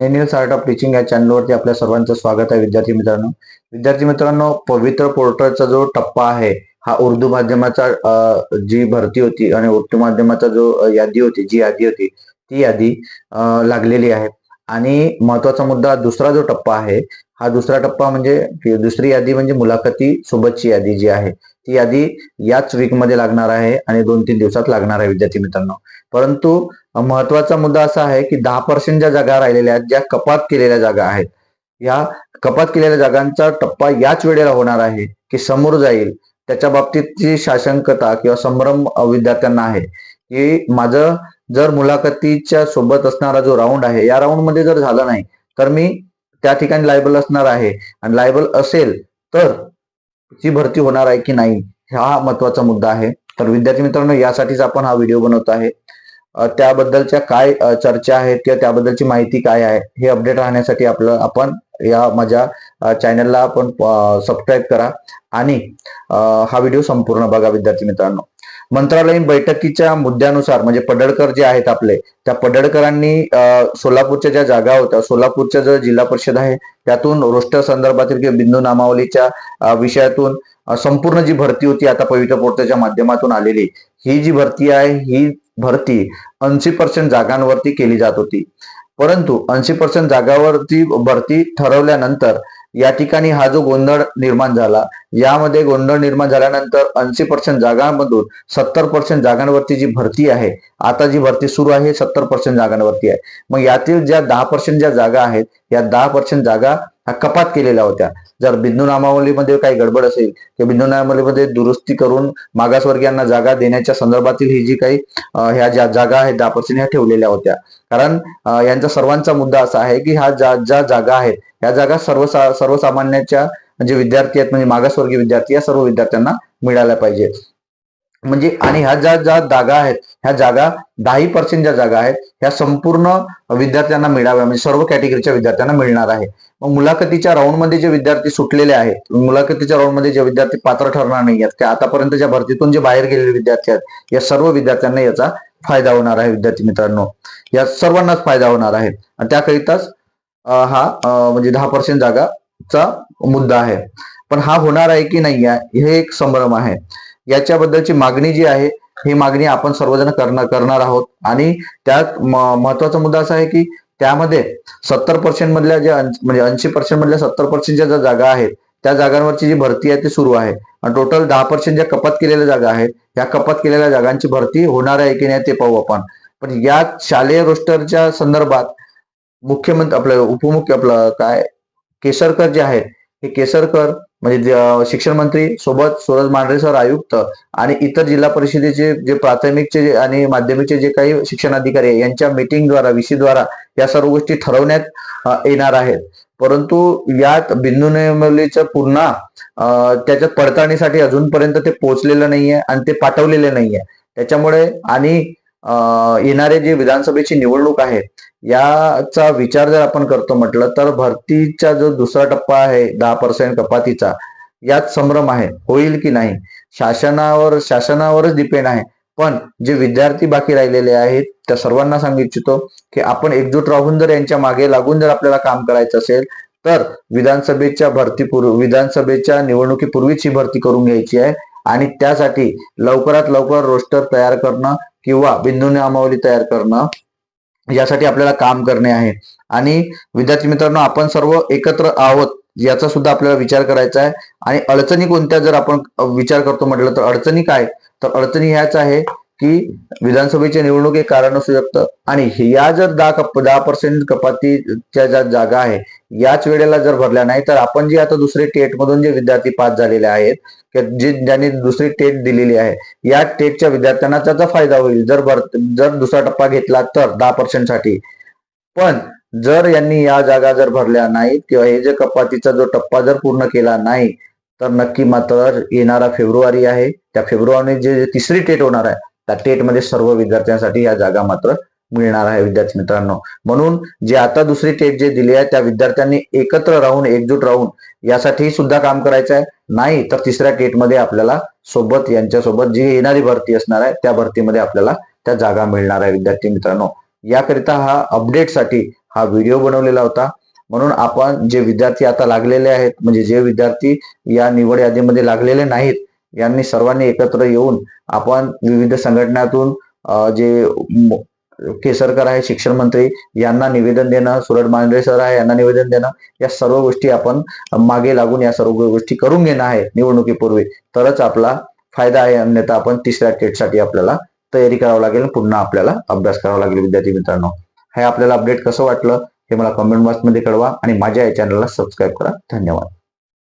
Animals art of teaching या चॅनलवरती आपल्या सर्वांचं स्वागत आहे. विद्यार्थी मित्रांनो, पवित्र पोर्टलचा जो टप्पा आहे हा उर्दू माध्यमाचा जी भरती होती आणि उर्दू माध्यमाचा जो यादी होती ती यादी लागलेली आहे. आणि महत्वाचा मुद्दा दुसरा जो टप्पा आहे, हा दुसरा टप्पा म्हणजे दुसरी यादी म्हणजे मुलाखती सोबतची यादी जी आहे ती यादी याच वीकमध्ये लागणार आहे आणि 2-3 दिवसात लागणार आहे विद्यार्थी मित्रांनो. परंतु महत्वाचा मुद्दा असा आहे की 10% ज्या जागा राहिलेल्या आहेत, ज्या कपात केलेल्या जागा आहेत, या कपात केलेल्या जागांचा टप्पा याच वेळेला होणार आहे की समोर जाईल त्याच्या बाबतीतची शासंकता किंवा संभ्रम विद्यार्थ्यांना आहे की माझं जर मुलाखतीच्या सोबत असणारा जो राऊंड आहे या राऊंड मध्ये जर झालं नाही तर मी त्या ठिकाणी लायबल असणार आहे, आणि लायबल असेल तर ची भरती होणार आहे की नाही, हा महत्वाचा मुद्दा आहे. तर विद्यार्थी मित्रांनो, यासाठीच आपण हा व्हिडिओ बनवत आहे. त्याबद्दलच्या काय चर्चा आहेत किंवा त्याबद्दलची माहिती काय आहे हे अपडेट राहण्यासाठी आपण या माझ्या चॅनलला आपण सबस्क्राईब करा आणि हा व्हिडिओ संपूर्ण बघा. विद्यार्थी मित्रांनो, मंत्रालयीन बैठकीच्या मुद्द्यानुसार म्हणजे पडळकर जे आहेत आपले, त्या पडळकरांनी सोलापूरच्या ज्या जागा होत्या, सोलापूरच्या जो जिल्हा परिषद आहे त्यातून रोस्टर संदर्भातील किंवा बिंदू नामावलीच्या विषयातून संपूर्ण जी भरती होती आता पवित्र पोर्टलच्या माध्यमातून आलेली, ही जी भरती आहे ही भरती 80% जागांवरती केली जात होती. परंतु 80% जागावरती भरती ठरवल्यानंतर या ठिकाणी हा जो गोंधळ निर्माण झाला, यामध्ये गोंधळ निर्माण झाल्यानंतर 80% जागांमधून 70% जागांवरती जी भरती आहे, आता जी भरती सुरू आहे 70% जागांवरती आहे. मग यातील ज्या 10% ज्या जागा आहेत, या 10% जागा ह्या कपात केलेल्या होत्या. जर बिंदू नामावलीमध्ये काही गडबड असेल किंवा बिंदू नामावलीमध्ये दुरुस्ती करून मागासवर्गीयांना जागा देण्याच्या संदर्भातील ही जी काही ह्या ज्या जागा आहेत 10% ह्या ठेवलेल्या होत्या. कारण यांचा सर्वांचा मुद्दा असा आहे की ज्या जागा आहेत ह्या जागा सर्वसामान्याच्या म्हणजे विद्यार्थी आहेत, म्हणजे मागासवर्गीय विद्यार्थी या सर्व विद्यार्थ्यांना मिळाल्या पाहिजे. म्हणजे आणि ह्या ज्या ज्या जागा आहेत ह्या जागा 10% ज्या जागा आहेत ह्या संपूर्ण विद्यार्थ्यांना मिळाव्या, म्हणजे सर्व कॅटेगरीच्या विद्यार्थ्यांना मिळणार आहे. मग मुलाखतीच्या राऊंडमध्ये जे विद्यार्थी सुटलेले आहेत, मुलाखतीच्या राऊंडमध्ये जे विद्यार्थी पात्र ठरणार नाही आहेत, त्या आतापर्यंतच्या भरतीतून जे बाहेर गेलेले विद्यार्थी आहेत, या सर्व विद्यार्थ्यांना याचा फायदा होणार आहे. विद्यार्थी मित्रांनो, या सर्वांनाच फायदा होणार आहे आणि त्याकरिताच हा म्हणजे 10% जागाचा मुद्दा आहे. पण हा होणार आहे की नाही हे एक संभ्रम आहे. याच्याबद्दलची मागणी जी आहे ही मागणी आपण सर्वजण करणार आहोत. आणि त्यात महत्वाचा मुद्दा असा आहे की त्यामध्ये 70% मधल्या ज्या म्हणजे 80% मधल्या 70% ज्या जागा आहेत त्या जागांवरची जी भरती आहे ती सुरू आहे. आणि टोटल 10% ज्या कपात केलेल्या जागा आहेत या कपात केलेल्या जागांची भरती होणार आहे की नाही ते पाहू आपण. पण या शालेय रोस्टरच्या संदर्भात मुख्यमंत्री आपलं काय केसरकर जे आहेत, हे केसरकर म्हणजे शिक्षण मंत्री सोबत सूरज मांढरे सर आयुक्त आणि इतर जिल्हा परिषदेचे जे प्राथमिकचे आणि माध्यमिकचे जे काही शिक्षण अधिकारी आहे यांच्या मीटिंगद्वारा VC द्वारा या सर्व गोष्टी ठरवण्यात येणार आहेत. परंतु यात बिंदू नेमलीचं पुन्हा त्याच्यात पडताळणीसाठी अजूनपर्यंत ते पोहोचलेलं नाहीये आणि ते पाठवलेले नाहीये. त्याच्यामुळे आणि येणारे जे विधानसभेची निवडणूक आहे याचा विचार जर आपण करतो म्हटलं तर भरतीचा जो दुसरा टप्पा आहे 10% कपातीचा, यात संभ्रम आहे, होईल की नाही शासनावरच डिपेंड आहे. पण जे विद्यार्थी बाकी राहिलेले आहेत त्या सर्वांना सांगू इच्छितो की आपण एकजूट राहून जर यांच्या मागे लागून जर आपल्याला काम करायचं असेल तर विधानसभेच्या निवडणुकीपूर्वीच ही भरती करून घ्यायची आहे. आणि त्यासाठी लवकरात लवकर रोस्टर तयार करणं किंवा बिंदू नामावली तयार करणं यासाठी आपल्याला काम करणे आहे. आणि विद्यार्थी मित्रांनो, आपण सर्व एकत्र आहोत याचा सुद्धा आपल्याला विचार करायचा आहे. आणि अडचणी कोणत्या जर आपण विचार करतो म्हटलं तर अडचणी काय, तर अडचणी ह्याच आहे की विधानसभेची निवडणूक एक कारण असू शकतं आणि या जर 10% कपातीच्या ज्या जागा आहे याच वेळेला जर भरल्या नाही तर आपण जे आता दुसरे टेट मधून जे विद्यार्थी पास झालेले आहेत, ज्यांनी दुसरी टेट दिलेली आहे, या टेटच्या विद्यार्थ्यांना त्याचा फायदा होईल जर दुसरा टप्पा घेतला तर 10% साठी. पण जर यांनी या जागा जर भरल्या नाहीत किंवा हे जे कपातीचा जो टप्पा जर पूर्ण केला नाही तर नक्की मात्र येणारा फेब्रुवारी आहे, त्या फेब्रुवारी जे तिसरी टेट होणार आहे त्या टेटमध्ये सर्व विद्यार्थ्यांसाठी या जागा मात्र मिळणार आहे. विद्यार्थी मित्रांनो, म्हणून जे आता दुसरी टेट जे दिली आहे त्या विद्यार्थ्यांनी एकत्र राहून एकजूट राहून यासाठी सुद्धा काम करायचं आहे. नाही तर तिसऱ्या टेटमध्ये आपल्याला यांच्यासोबत जी येणारी भरती असणार आहे त्या भरतीमध्ये आपल्याला त्या जागा मिळणार आहे. विद्यार्थी मित्रांनो, याकरिता हा अपडेटसाठी हा व्हिडिओ बनवलेला होता. म्हणून आपण जे विद्यार्थी आता लागलेले आहेत, म्हणजे जे विद्यार्थी या निवड यादीमध्ये लागलेले नाहीत, यांनी सर्वांनी एकत्र येऊन आपण विविध संघटनातून जे केसरकर आहे शिक्षण मंत्री यांना निवेदन देणं, सुरज मांढरे सर आहे यांना निवेदन देणं, या सर्व गोष्टी आपण मागे लागून या सर्व गोष्टी करून घेणं आहे निवडणुकीपूर्वी, तरच आपला फायदा आहे. अन्यथा आपण तिसऱ्या टेटसाठी आपल्याला तयारी करावी लागेल, पुन्हा आपल्याला अभ्यास करावा लागेल. विद्यार्थी मित्रांनो, हे आपल्याला अपडेट कसं वाटलं हे मला कमेंट बॉक्समध्ये कळवा आणि माझ्या या चॅनलला सबस्क्राईब करा. धन्यवाद.